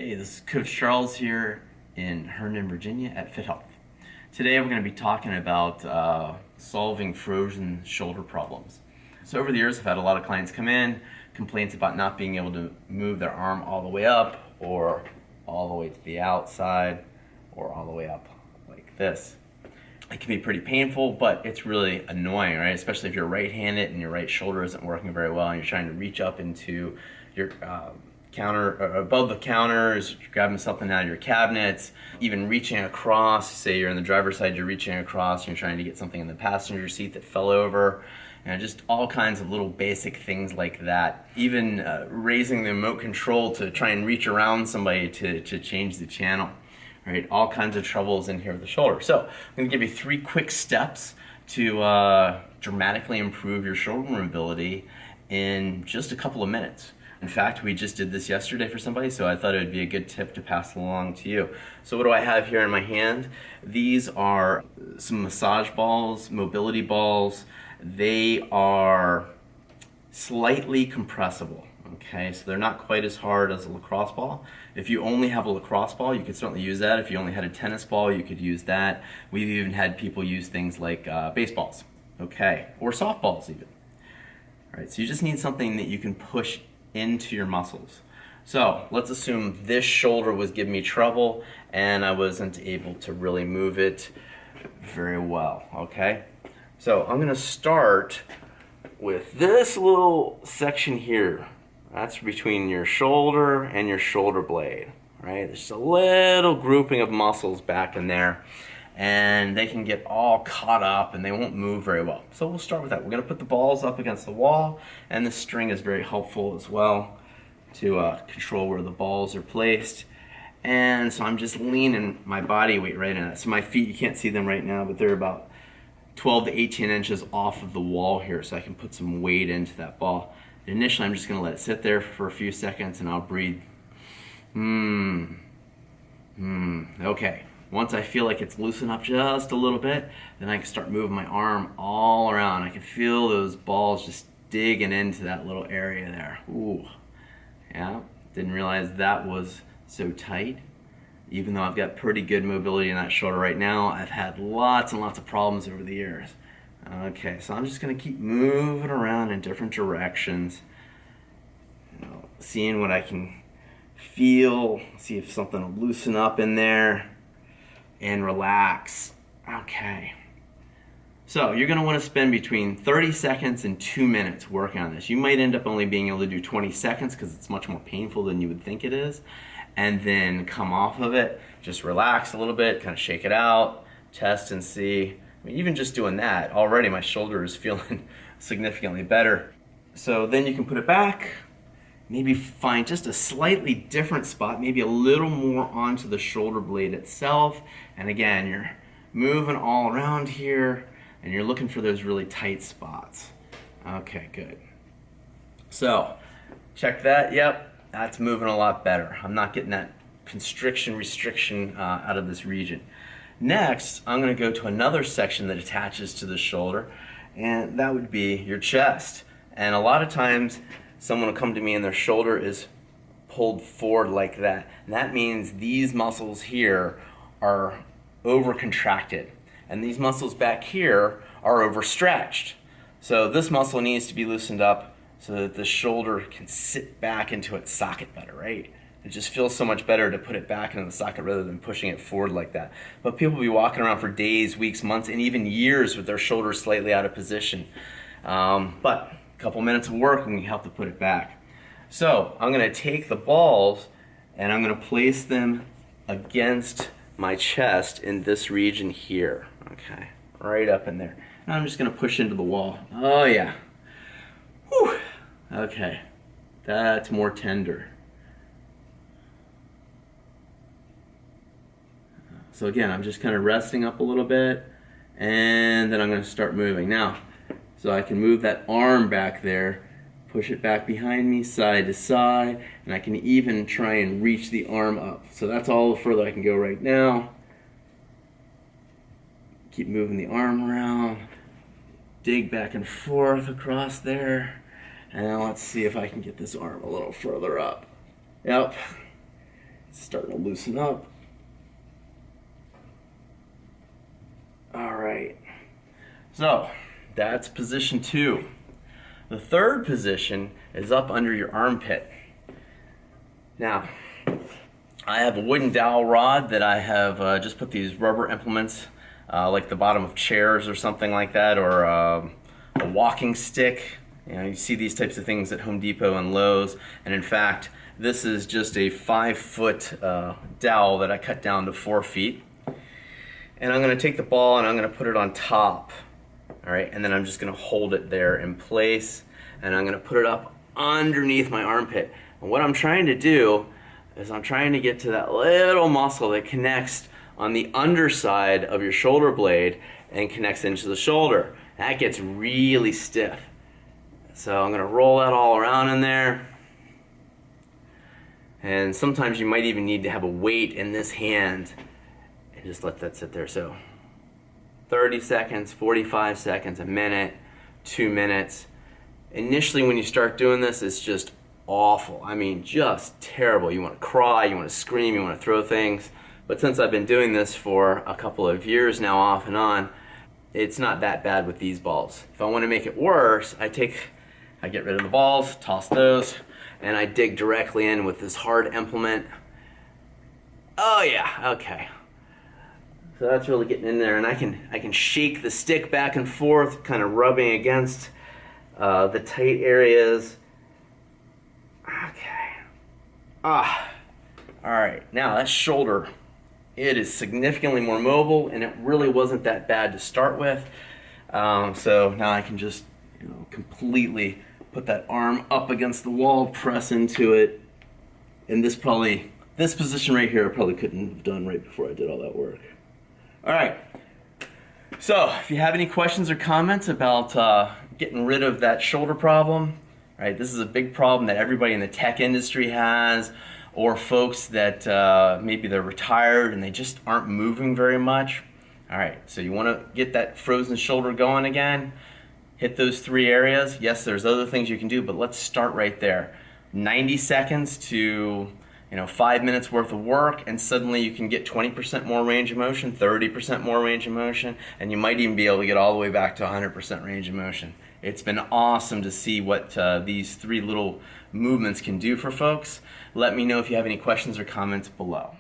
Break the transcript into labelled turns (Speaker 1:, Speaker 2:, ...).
Speaker 1: Hey, this is Coach Charles here in Herndon, Virginia at Fit Health. Today we're going to be talking about solving frozen shoulder problems. So over the years I've had a lot of clients come in, complaints about not being able to move their arm all the way up or all the way to the outside or all the way up like this. It can be pretty painful, but it's really annoying, right? Especially if you're right-handed and your right shoulder isn't working very well and you're trying to reach up into your counter, above the counters, grabbing something out of your cabinets, even reaching across. Say you're in the driver's side, you're reaching across and you're trying to get something in the passenger seat that fell over. Just all kinds of little basic things like that. Even raising the remote control to try and reach around somebody to change the channel. Right, all kinds of troubles in here with the shoulder. So I'm going to give you 3 quick steps to dramatically improve your shoulder mobility in just a couple of minutes. In fact, we just did this yesterday for somebody, so I thought it would be a good tip to pass along to you. So what do I have here in my hand? These are some massage balls, mobility balls. They are slightly compressible. Okay, so they're not quite as hard as a lacrosse ball. If you only have a lacrosse ball, you could certainly use that. If you only had a tennis ball, you could use that. We've even had people use things like baseballs, okay, or softballs even. All right, so you just need something that you can push into your muscles. So let's assume this shoulder was giving me trouble and I wasn't able to really move it very well, okay? So I'm gonna start with this little section here. That's between your shoulder and your shoulder blade, right? There's a little grouping of muscles back in there, and they can get all caught up and they won't move very well. So we'll start with that. We're gonna put the balls up against the wall, and this string is very helpful as well to control where the balls are placed. And so I'm just leaning my body weight right in it. So my feet, you can't see them right now, but they're about 12 to 18 inches off of the wall here, so I can put some weight into that ball. Initially, I'm just going to let it sit there for a few seconds and I'll breathe. Okay. Once I feel like it's loosened up just a little bit, then I can start moving my arm all around. I can feel those balls just digging into that little area there. Ooh. Yeah, didn't realize that was so tight. Even though I've got pretty good mobility in that shoulder right now, I've had lots and lots of problems over the years. Okay, so I'm just going to keep moving around in different directions, seeing what I can feel, see if something will loosen up in there, and relax. Okay. So you're going to want to spend between 30 seconds and 2 minutes working on this. You might end up only being able to do 20 seconds because it's much more painful than you would think it is, and then come off of it, just relax a little bit, kind of shake it out, test and see. I mean, even just doing that, already my shoulder is feeling significantly better. So then you can put it back, maybe find just a slightly different spot, maybe a little more onto the shoulder blade itself. And again, you're moving all around here and you're looking for those really tight spots. Okay, good. So check that, yep, that's moving a lot better. I'm not getting that restriction out of this region. Next, I'm going to go to another section that attaches to the shoulder, and that would be your chest. And a lot of times, someone will come to me and their shoulder is pulled forward like that. And that means these muscles here are overcontracted, and these muscles back here are overstretched. So this muscle needs to be loosened up so that the shoulder can sit back into its socket better, right? It just feels so much better to put it back into the socket rather than pushing it forward like that. But people will be walking around for days, weeks, months, and even years with their shoulders slightly out of position. But a couple minutes of work and we have to put it back. So I'm going to take the balls and I'm going to place them against my chest in this region here. Okay, right up in there. And I'm just going to push into the wall. Oh yeah. Whew. Okay, that's more tender. So again, I'm just kind of resting up a little bit, and then I'm going to start moving. Now, so I can move that arm back there, push it back behind me, side to side, and I can even try and reach the arm up. So that's all the further I can go right now. Keep moving the arm around, dig back and forth across there, and let's see if I can get this arm a little further up. Yep. Starting to loosen up. All right. So that's position 2. The third position is up under your armpit. Now, I have a wooden dowel rod that I have just put these rubber implements like the bottom of chairs or something like that, or a walking stick. You know, you see these types of things at Home Depot and Lowe's, and in fact, this is just a 5-foot dowel that I cut down to 4 feet. And I'm going to take the ball and I'm going to put it on top. All right, and then I'm just going to hold it there in place, and I'm going to put it up underneath my armpit. And what I'm trying to do is I'm trying to get to that little muscle that connects on the underside of your shoulder blade and connects into the shoulder. That gets really stiff. So I'm going to roll that all around in there. And sometimes you might even need to have a weight in this hand and just let that sit there. So 30 seconds, 45 seconds, a minute, 2 minutes. Initially when you start doing this, it's just awful. I mean, just terrible. You want to cry, you want to scream, you want to throw things. But since I've been doing this for a couple of years now, off and on, it's not that bad with these balls. If I want to make it worse, I get rid of the balls, toss those, and I dig directly in with this hard implement. Oh yeah, okay. So that's really getting in there, and I can shake the stick back and forth, kind of rubbing against the tight areas. Okay. All right. Now that shoulder, it is significantly more mobile, and it really wasn't that bad to start with. So now I can just, completely put that arm up against the wall, press into it, and this position right here I probably couldn't have done right before I did all that work. All right. So if you have any questions or comments about getting rid of that shoulder problem, right? This is a big problem that everybody in the tech industry has, or folks that maybe they're retired and they just aren't moving very much. All right, so you want to get that frozen shoulder going again, hit those 3 areas. Yes, there's other things you can do, but let's start right there. 90 seconds to 5 minutes worth of work, and suddenly you can get 20% more range of motion, 30% more range of motion, and you might even be able to get all the way back to 100% range of motion. It's been awesome to see what these 3 little movements can do for folks. Let me know if you have any questions or comments below.